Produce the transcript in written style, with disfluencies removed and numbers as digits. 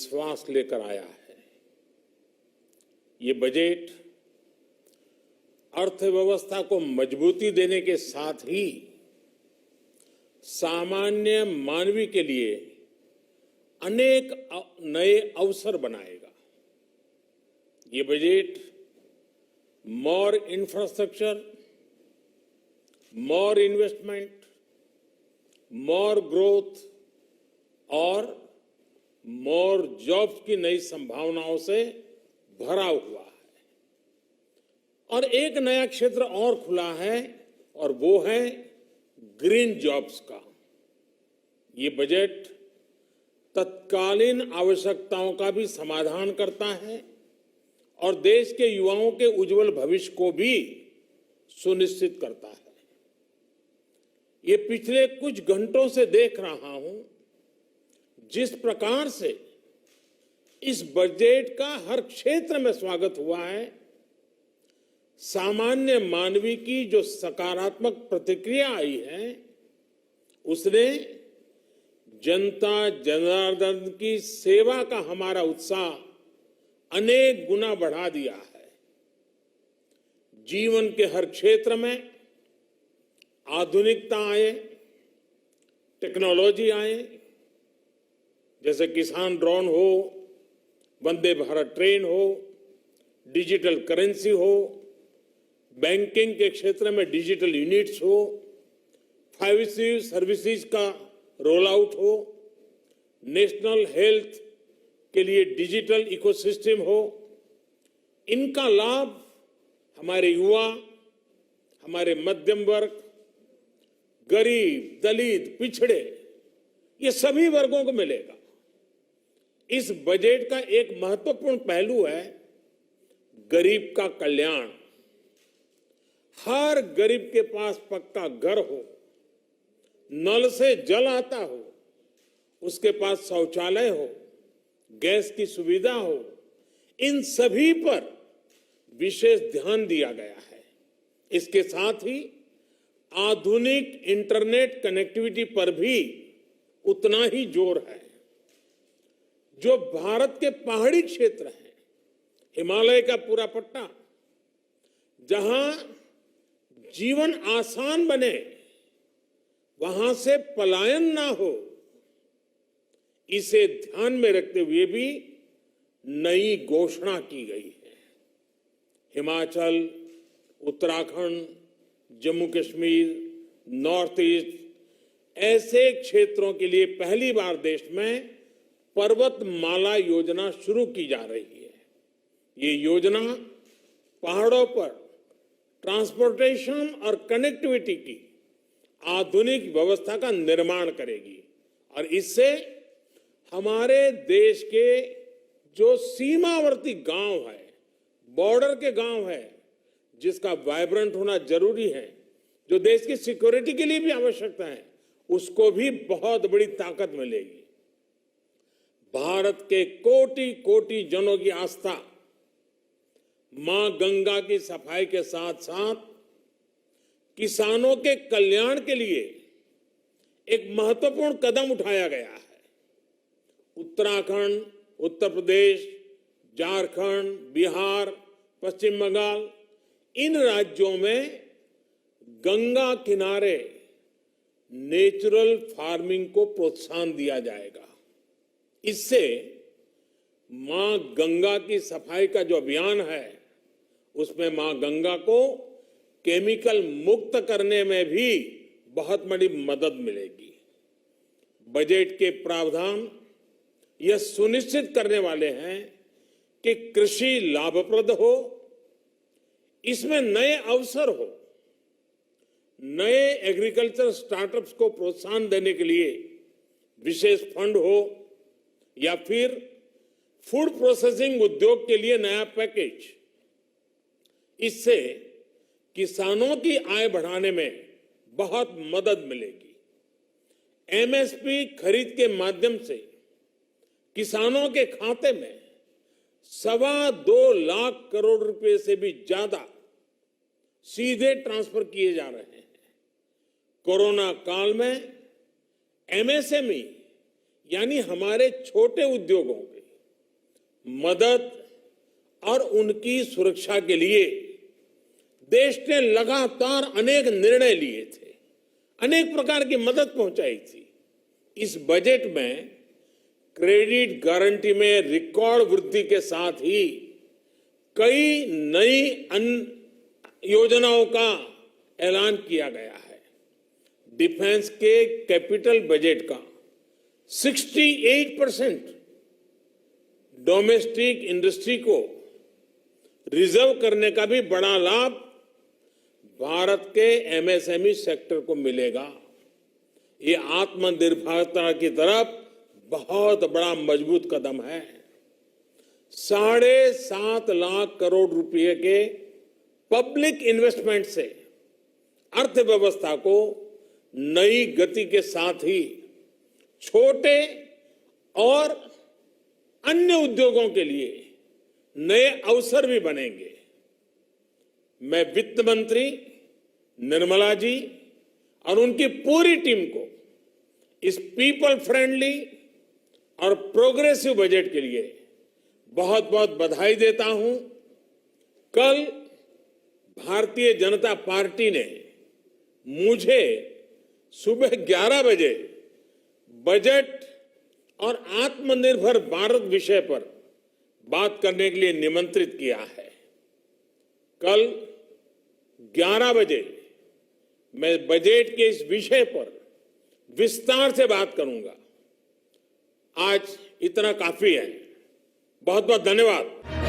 विश्वास लेकर आया है। ये बजट अर्थव्यवस्था को मजबूती देने के साथ ही सामान्य मानवी के लिए अनेक नए अवसर बनाएगा। ये बजट मोर इंफ्रास्ट्रक्चर, मोर इन्वेस्टमेंट, मोर ग्रोथ और मोर जॉब्स की नई संभावनाओं से भरा हुआ है। और एक नया क्षेत्र और खुला है और वो है ग्रीन जॉब्स का। ये बजट तत्कालीन आवश्यकताओं का भी समाधान करता है और देश के युवाओं के उज्जवल भविष्य को भी सुनिश्चित करता है। ये पिछले कुछ घंटों से देख रहा हूं जिस प्रकार से इस बजट का हर क्षेत्र में स्वागत हुआ है, सामान्य मानवी की जो सकारात्मक प्रतिक्रिया आई है उसने जनता जनार्दन की सेवा का हमारा उत्साह अनेक गुना बढ़ा दिया है। जीवन के हर क्षेत्र में आधुनिकता आए, टेक्नोलॉजी आए, जैसे किसान ड्रोन हो, वंदे भारत ट्रेन हो, डिजिटल करेंसी हो, बैंकिंग के क्षेत्र में डिजिटल यूनिट्स हो, 5G सर्विसेज का रोल आउट हो, नेशनल हेल्थ के लिए डिजिटल इकोसिस्टम हो। इनका लाभ हमारे युवा, हमारे मध्यम वर्ग, गरीब, दलित, पिछड़े, ये सभी वर्गों को मिलेगा। इस बजट का एक महत्वपूर्ण पहलू है गरीब का कल्याण। हर गरीब के पास पक्का घर हो, नल से जल आता हो, उसके पास शौचालय हो, गैस की सुविधा हो, इन सभी पर विशेष ध्यान दिया गया है। इसके साथ ही आधुनिक इंटरनेट कनेक्टिविटी पर भी उतना ही जोर है। जो भारत के पहाड़ी क्षेत्र हैं, हिमालय का पूरा पट्टा, जहां जीवन आसान बने, वहां से पलायन ना हो, इसे ध्यान में रखते हुए भी नई घोषणा की गई है। हिमाचल, उत्तराखंड, जम्मू कश्मीर, नॉर्थ ईस्ट ऐसे क्षेत्रों के लिए पहली बार देश में पर्वतमाला योजना शुरू की जा रही है। ये योजना पहाड़ों पर ट्रांसपोर्टेशन और कनेक्टिविटी की आधुनिक व्यवस्था का निर्माण करेगी और इससे हमारे देश के जो सीमावर्ती गांव है, बॉर्डर के गांव है, जिसका वाइब्रेंट होना जरूरी है, जो देश की सिक्योरिटी के लिए भी आवश्यकता है, उसको भी बहुत बड़ी ताकत मिलेगी। भारत के कोटि कोटि जनों की आस्था मां गंगा की सफाई के साथ साथ किसानों के कल्याण के लिए एक महत्वपूर्ण कदम उठाया गया है। उत्तराखंड, उत्तर प्रदेश, झारखंड, बिहार, पश्चिम बंगाल, इन राज्यों में गंगा किनारे नेचुरल फार्मिंग को प्रोत्साहन दिया जाएगा। इससे मां गंगा की सफाई का जो अभियान है, उसमें मां गंगा को केमिकल मुक्त करने में भी बहुत बड़ी मदद मिलेगी। बजट के प्रावधान यह सुनिश्चित करने वाले हैं कि कृषि लाभप्रद हो, इसमें नए अवसर हो, नए एग्रीकल्चर स्टार्टअप्स को प्रोत्साहन देने के लिए विशेष फंड हो या फिर फूड प्रोसेसिंग उद्योग के लिए नया पैकेज। इससे किसानों की आय बढ़ाने में बहुत मदद मिलेगी। एमएसपी खरीद के माध्यम से किसानों के खाते में 2.25 लाख करोड़ रुपए से भी ज्यादा सीधे ट्रांसफर किए जा रहे हैं। कोरोना काल में एमएसएमई यानी हमारे छोटे उद्योगों के मदद और उनकी सुरक्षा के लिए देश ने लगातार अनेक निर्णय लिए थे, अनेक प्रकार की मदद पहुंचाई थी। इस बजट में क्रेडिट गारंटी में रिकॉर्ड वृद्धि के साथ ही कई नई योजनाओं का ऐलान किया गया है। डिफेंस के कैपिटल बजट का 68% डोमेस्टिक इंडस्ट्री को रिजर्व करने का भी बड़ा लाभ भारत के एमएसएमई सेक्टर को मिलेगा। ये आत्मनिर्भरता की तरफ बहुत बड़ा मजबूत कदम है। 7.5 लाख करोड़ रुपए के पब्लिक इन्वेस्टमेंट से अर्थव्यवस्था को नई गति के साथ ही छोटे और अन्य उद्योगों के लिए नए अवसर भी बनेंगे। मैं वित्त मंत्री निर्मला जी और उनकी पूरी टीम को इस पीपल फ्रेंडली और प्रोग्रेसिव बजट के लिए बहुत बहुत बधाई देता हूं। कल भारतीय जनता पार्टी ने मुझे सुबह 11 बजे बजट और आत्मनिर्भर भारत विषय पर बात करने के लिए निमंत्रित किया है। कल 11 बजे मैं बजट के इस विषय पर विस्तार से बात करूंगा। आज इतना काफी है। बहुत बहुत धन्यवाद।